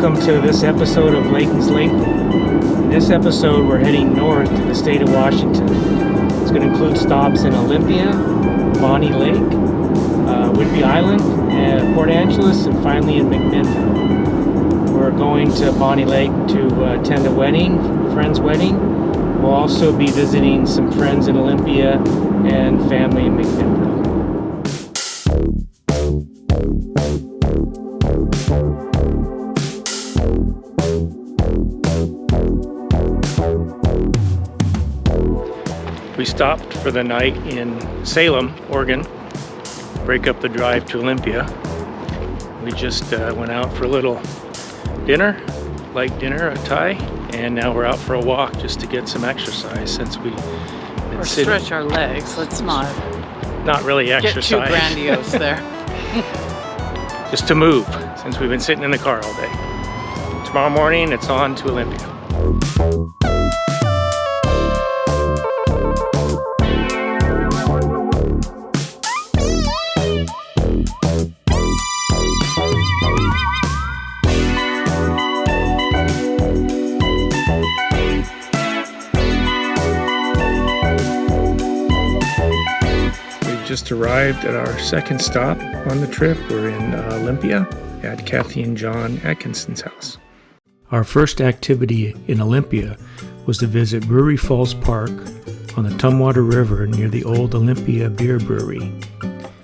Welcome to this episode of Layton's Lake. In this episode, we're heading north to the state of Washington. It's going to include stops in Olympia, Bonnie Lake, Whidbey Island, Port Angeles, and finally in McMinnville. We're going to Bonnie Lake to attend a wedding, a friend's wedding. We'll also be visiting some friends in Olympia and family in McMinnville. We stopped for the night in Salem, Oregon, break up the drive to Olympia. We just went out for a little dinner, light dinner, a Thai, and now we're out for a walk just to get some exercise since we've been or sitting. Stretch our legs, let's not really exercise. Get too grandiose there. Just to move since we've been sitting in the car all day. Tomorrow morning it's on to Olympia. Just arrived at our second stop on the trip. We're in Olympia at Kathy and John Atkinson's house. Our first activity in Olympia was to visit Brewery Falls Park on the Tumwater River near the old Olympia Beer Brewery.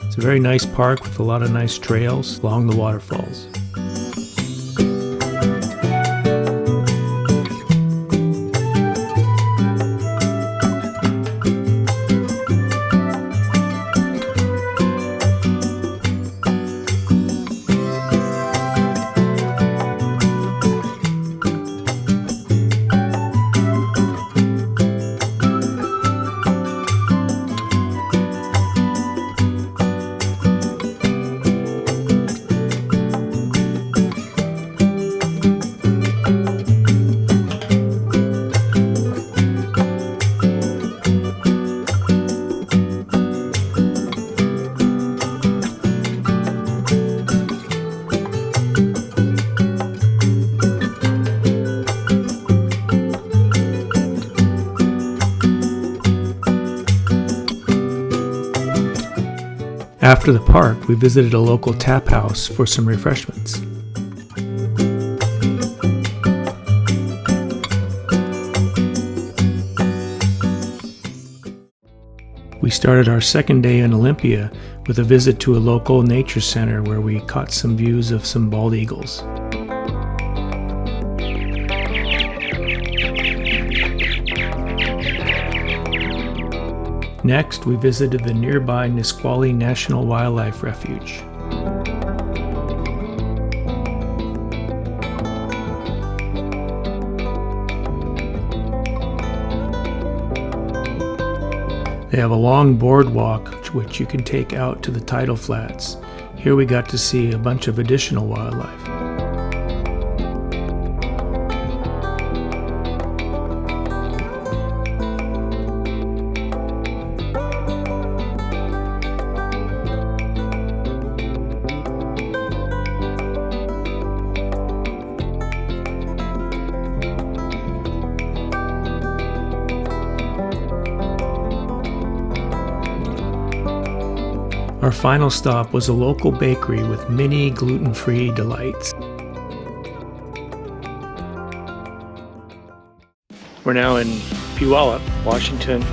It's a very nice park with a lot of nice trails along the waterfalls. After the park, we visited a local tap house for some refreshments. We started our second day in Olympia with a visit to a local nature center where we caught some views of some bald eagles. Next, we visited the nearby Nisqually National Wildlife Refuge. They have a long boardwalk which you can take out to the tidal flats. Here we got to see a bunch of additional wildlife. Our final stop was a local bakery with many gluten-free delights. We're now in Puyallup, Washington.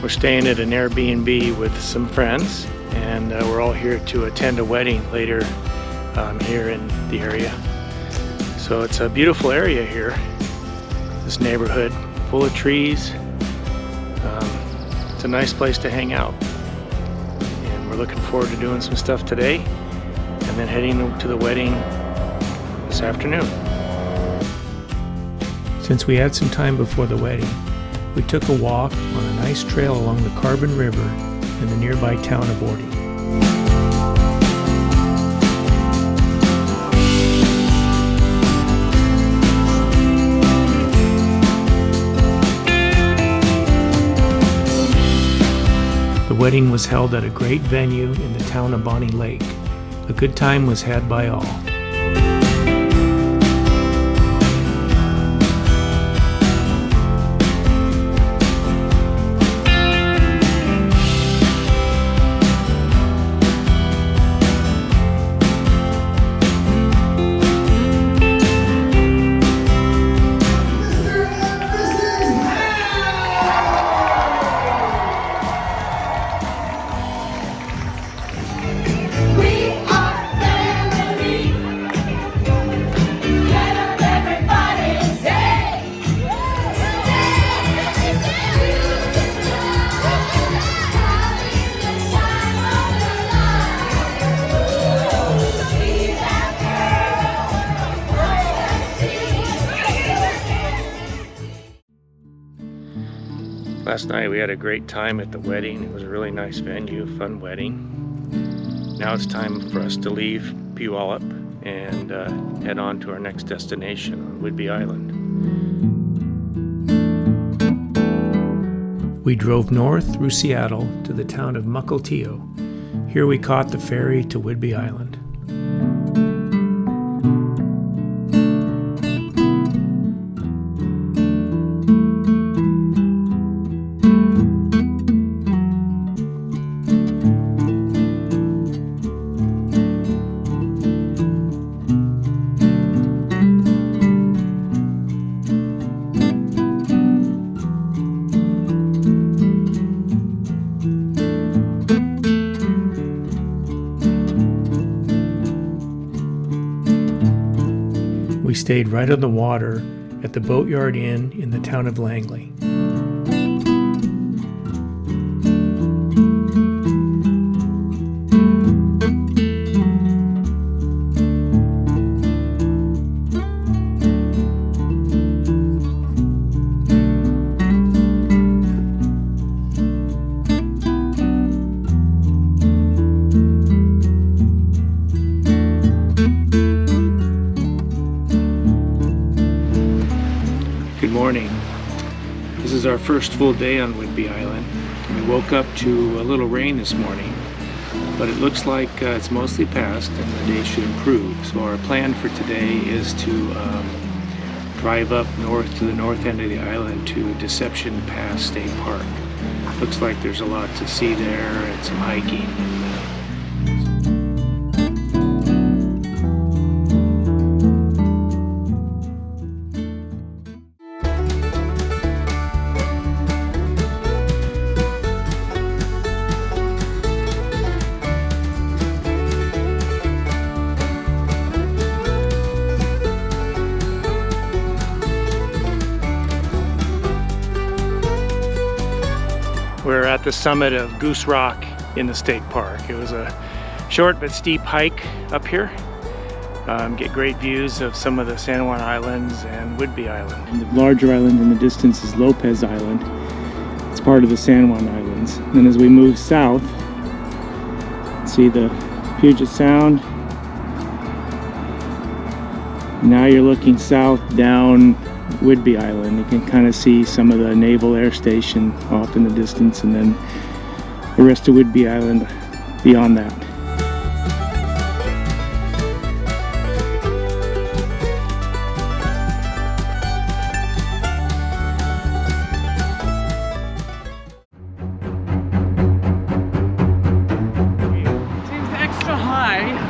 We're staying at an Airbnb with some friends, and we're all here to attend a wedding later here in the area. So it's a beautiful area here, this neighborhood, full of trees. It's a nice place to hang out. We're looking forward to doing some stuff today and then heading to the wedding this afternoon. Since we had some time before the wedding, we took a walk on a nice trail along the Carbon River in the nearby town of Orty. The wedding was held at a great venue in the town of Bonnie Lake. A good time was had by all. Last night we had a great time at the wedding. It was a really nice venue, fun wedding. Now it's time for us to leave Puyallup and head on to our next destination on Whidbey Island. We drove north through Seattle to the town of Mukilteo. Here we caught the ferry to Whidbey Island. We stayed right on the water at the Boatyard Inn in the town of Langley. Good morning. This is our first full day on Whidbey Island. We woke up to a little rain this morning, but it looks like it's mostly past and the day should improve. So our plan for today is to drive up north to the north end of the island to Deception Pass State Park. Looks like there's a lot to see there and some hiking. We're at the summit of Goose Rock in the state park. It was a short but steep hike up here. Get great views of some of the San Juan Islands and Whidbey Island. And the larger island in the distance is Lopez Island. It's part of the San Juan Islands. And then as we move south, see the Puget Sound. Now you're looking south down Whidbey Island. You can kind of see some of the Naval Air Station off in the distance, and then the rest of Whidbey Island beyond that. Seems extra high.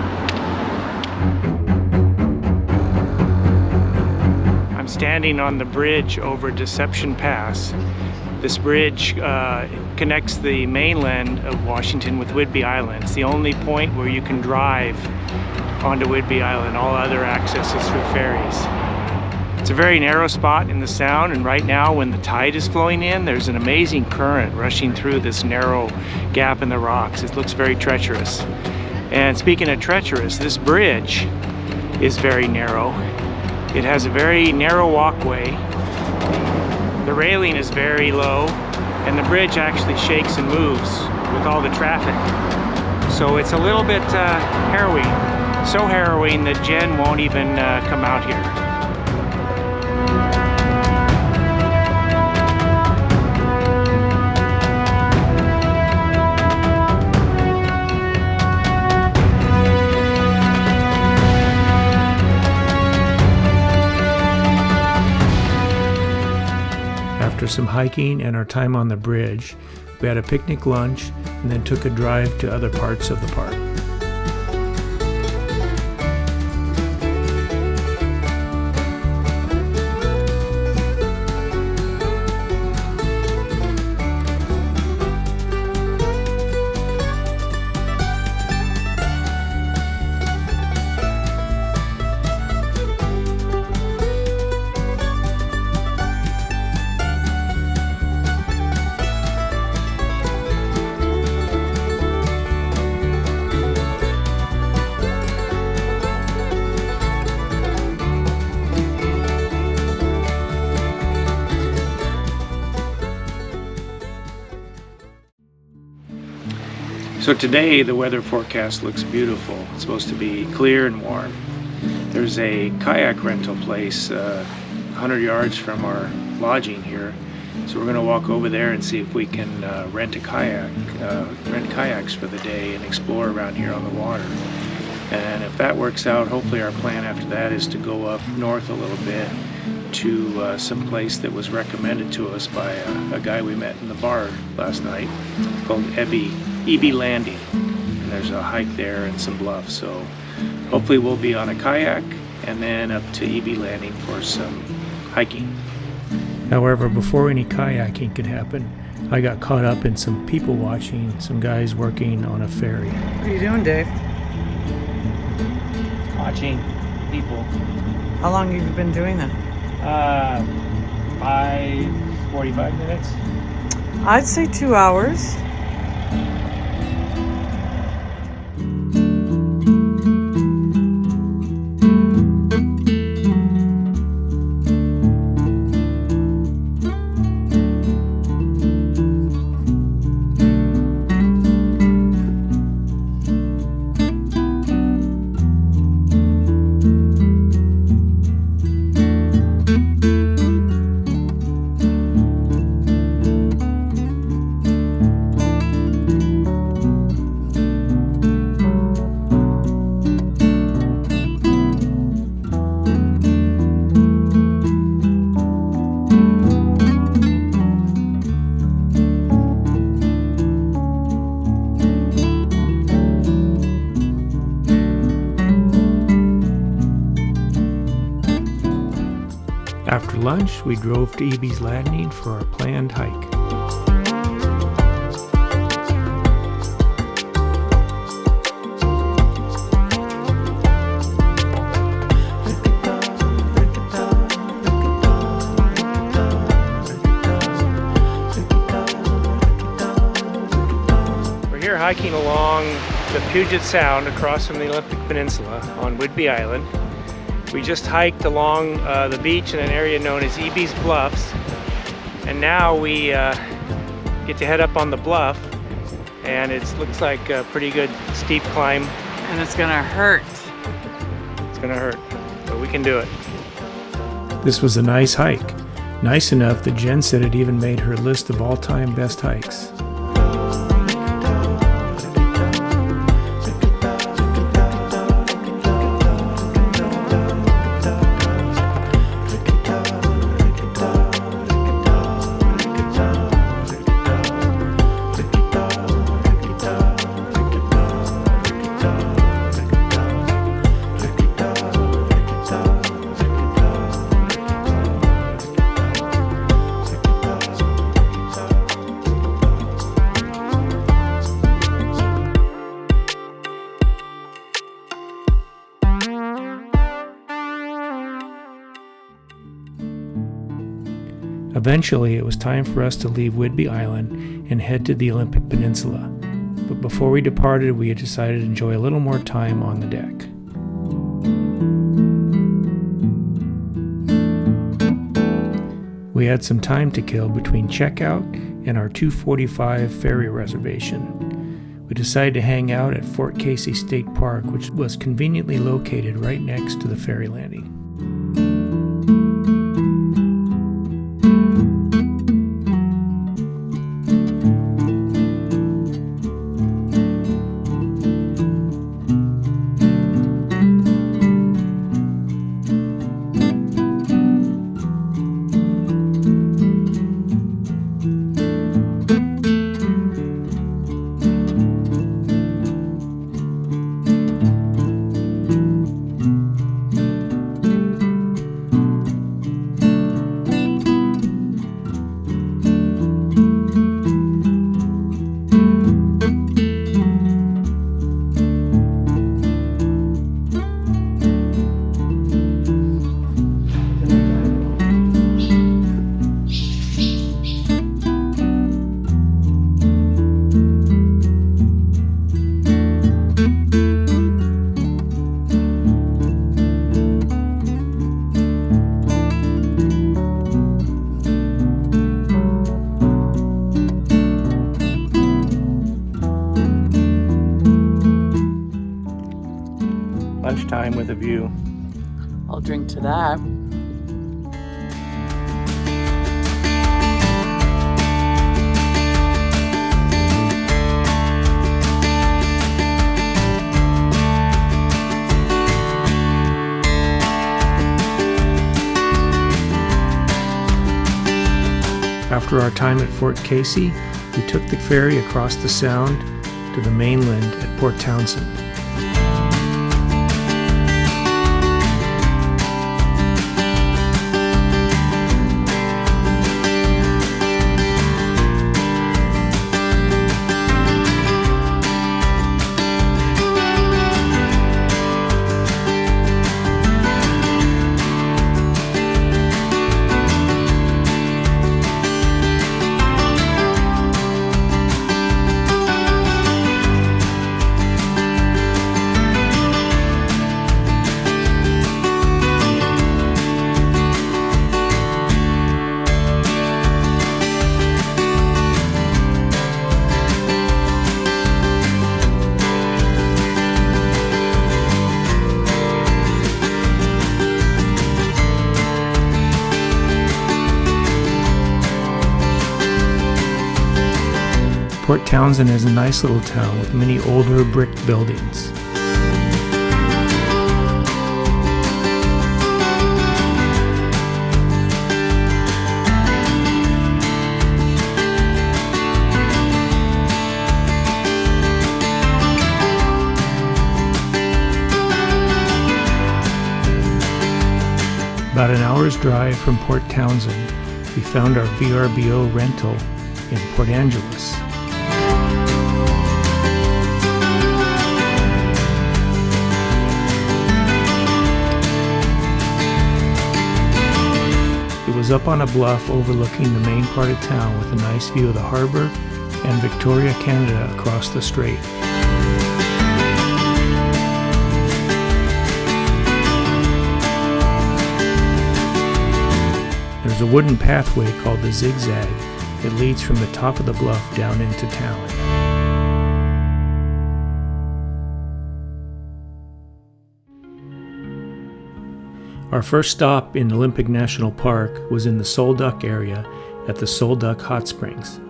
Standing on the bridge over Deception Pass. This bridge connects the mainland of Washington with Whidbey Island. It's the only point where you can drive onto Whidbey Island. All other access is through ferries. It's a very narrow spot in the sound, and right now when the tide is flowing in, there's an amazing current rushing through this narrow gap in the rocks. It looks very treacherous. And speaking of treacherous, this bridge is very narrow. It has a very narrow walkway. The railing is very low, and the bridge actually shakes and moves with all the traffic. So it's a little bit harrowing. So harrowing that Jen won't even come out here. After some hiking and our time on the bridge, we had a picnic lunch and then took a drive to other parts of the park. So today the weather forecast looks beautiful. It's supposed to be clear and warm. There's a kayak rental place 100 yards from our lodging here. So we're going to walk over there and see if we can rent kayaks for the day and explore around here on the water. And if that works out, hopefully our plan after that is to go up north a little bit to some place that was recommended to us by a guy we met in the bar last night called Whidbey Landing. And there's a hike there and some bluffs. So hopefully we'll be on a kayak and then up to Whidbey Landing for some hiking. However, before any kayaking could happen, I got caught up in some people watching, some guys working on a ferry. What are you doing, Dave? Watching people. How long have you been doing that? 45 minutes. I'd say 2 hours. After lunch, we drove to Whidbey's Landing for our planned hike. We're here hiking along the Puget Sound across from the Olympic Peninsula on Whidbey Island. We just hiked along the beach in an area known as Whidbey's Bluffs, and now we get to head up on the bluff, and it looks like a pretty good steep climb. And it's gonna hurt. It's gonna hurt, but we can do it. This was a nice hike. Nice enough that Jen said it even made her list of all-time best hikes. Eventually, it was time for us to leave Whidbey Island and head to the Olympic Peninsula. But before we departed, we had decided to enjoy a little more time on the deck. We had some time to kill between checkout and our 2:45 ferry reservation. We decided to hang out at Fort Casey State Park, which was conveniently located right next to the ferry landing. Lunchtime with a view. I'll drink to that. After our time at Fort Casey, we took the ferry across the Sound to the mainland at Port Townsend. Port Townsend is a nice little town with many older brick buildings. About an hour's drive from Port Townsend, we found our VRBO rental in Port Angeles. It was up on a bluff overlooking the main part of town with a nice view of the harbor and Victoria, Canada across the strait. There's a wooden pathway called the Zigzag that leads from the top of the bluff down into town. Our first stop in Olympic National Park was in the Sol Duc area at the Sol Duc Hot Springs.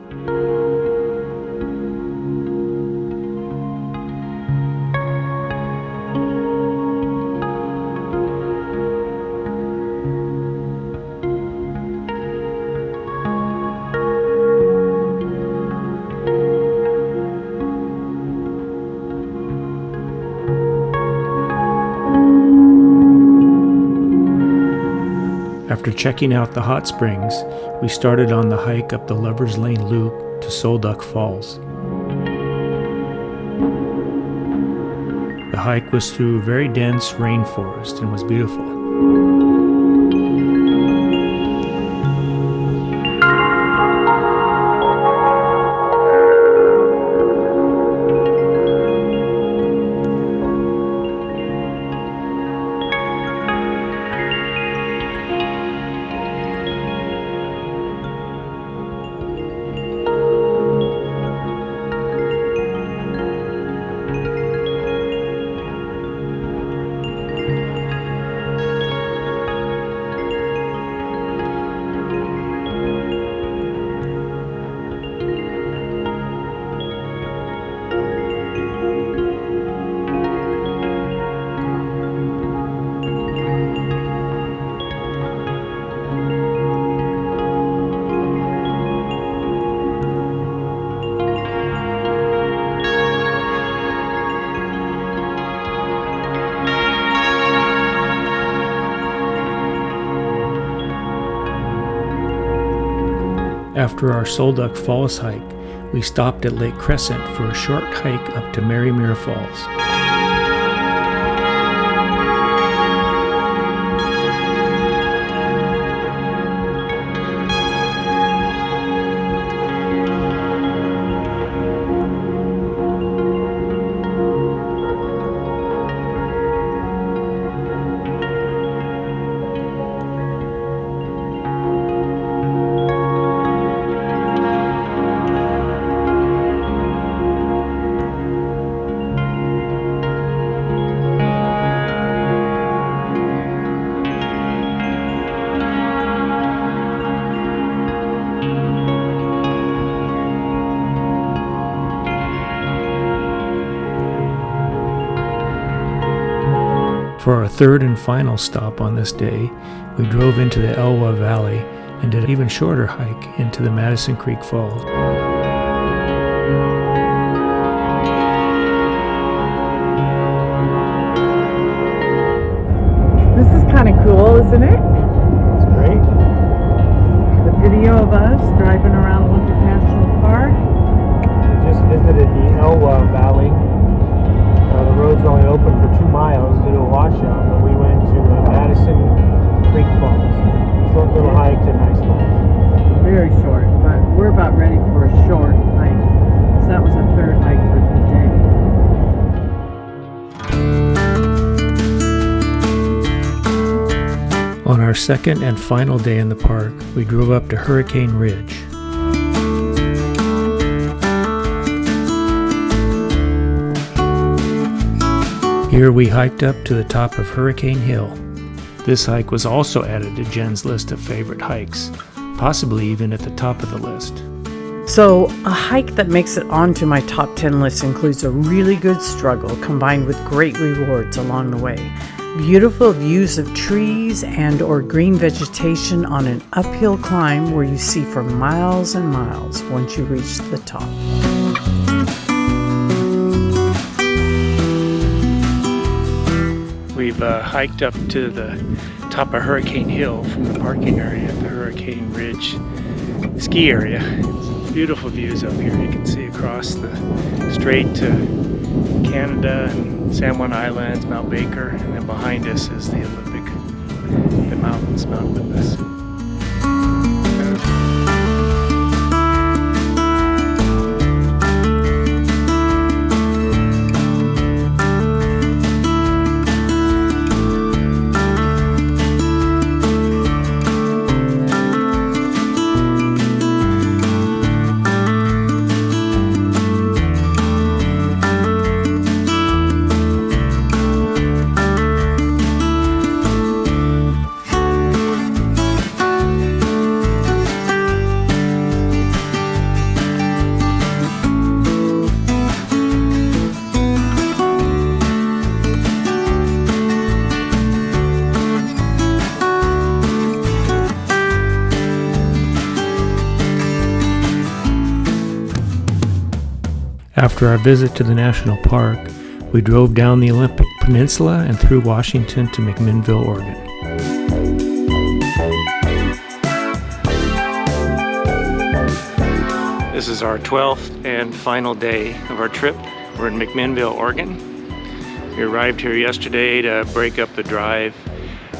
After checking out the hot springs, we started on the hike up the Lover's Lane Loop to Sol Duc Falls. The hike was through very dense rainforest and was beautiful. After our Sol Duc Falls hike, we stopped at Lake Crescent for a short hike up to Merrimere Falls. For our third and final stop on this day, we drove into the Elwha Valley and did an even shorter hike into the Madison Creek Falls. This is kind of cool, isn't it? It's great. The video of us driving around Olympic National Park. We just visited the Elwha Valley. The road's only open for 2 miles due to a washout, but we went to Madison Creek Falls. Short little hike to nice falls. Very short, but we're about ready for a short hike. So that was the third hike for the day. On our second and final day in the park, we drove up to Hurricane Ridge. Here we hiked up to the top of Hurricane Hill. This hike was also added to Jen's list of favorite hikes, possibly even at the top of the list. So, a hike that makes it onto my top 10 list includes a really good struggle combined with great rewards along the way. Beautiful views of trees and or green vegetation on an uphill climb where you see for miles and miles once you reach the top. We've hiked up to the top of Hurricane Hill from the parking area at the Hurricane Ridge ski area. It's beautiful views up here. You can see across the strait to Canada and San Juan Islands, Mount Baker, and then behind us is the mountains, Mount Whidbey. After our visit to the national park, we drove down the Olympic Peninsula and through Washington to McMinnville, Oregon. This is our 12th and final day of our trip. We're in McMinnville, Oregon. We arrived here yesterday to break up the drive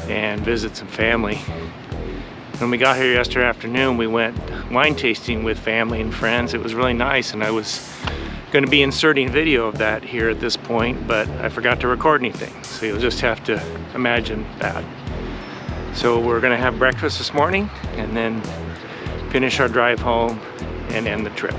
and visit some family. When we got here yesterday afternoon, we went wine tasting with family and friends. It was really nice, and I was going to be inserting video of that here at this point, but I forgot to record anything, so you'll just have to imagine that. So we're going to have breakfast this morning and then finish our drive home and end the trip.